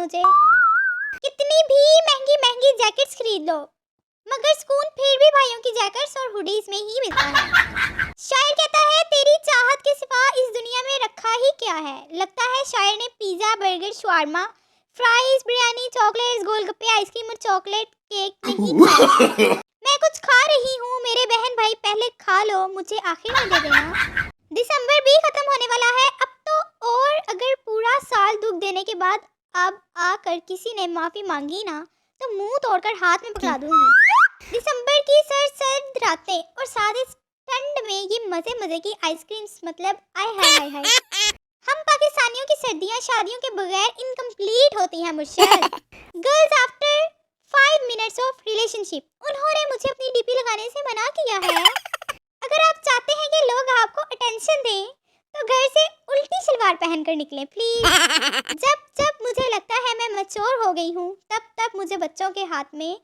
मुझे। कितनी भी महंगी महंगी जैकेट्स खरीद लो, मगर सुकून फिर भी भाइयों की जैकेट्स और हुडीज में ही मिलता है। शायर कहता है तेरी चाहत के सिवा इस दुनिया में रखा ही क्या है। लगता है शायर ने pizza, burger, shawarma, fries, biryani, chocolates, गोलगप्पे, आइसक्रीम और चॉकलेट केक नहीं खाया। मैं कुछ खा रही हूँ, मेरे बहन भाई पहले खा लो, मुझे आखिर में दे देना। दिसंबर भी खत्म होने वाला है अब तो, और अगर पूरा साल दुख देने के बाद अब आकर किसी ने माफी मांगी ना तो मुंह तोड़कर हाथ में पकड़ा दूंगी। दिसंबर की सर्द रातें और साथ ही ठंड में ये मजे मजे की आइसक्रीम्स, मतलब आय हाय हाय हाय। हम पाकिस्तानियों की सर्दियां शादियों के बगैर इनकम्प्लीट होती हैं मुर्शद। Girls after 5 minutes of relationship, उन्होंने मुझे अपनी डीपी लगाने से मना किया है। अगर आप चाहते हैं कि लोग आपको अटेंशन दें तो घर से उल्टी सलवार पहनकर निकलें प्लीज। जब जब मुझे लगता है मैं मैच्योर हो गई हूँ तब तब मुझे बच्चों के हाथ में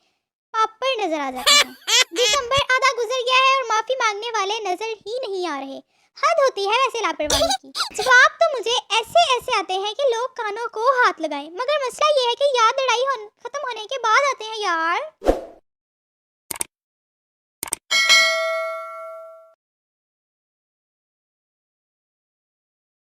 पापड़ नजर आ जाते हैं। दिसंबर आधा गुजर गया है और माफी मांगने वाले नजर ही नहीं आ रहे। हद होती है वैसे लापरवाही की। जवाब तो मुझे ऐसे ऐसे आते हैं कि लोग कानों को हाथ लगाएं, मगर मसला ये है कि याद लड़ाई खत्म होने के बाद आते हैं यार।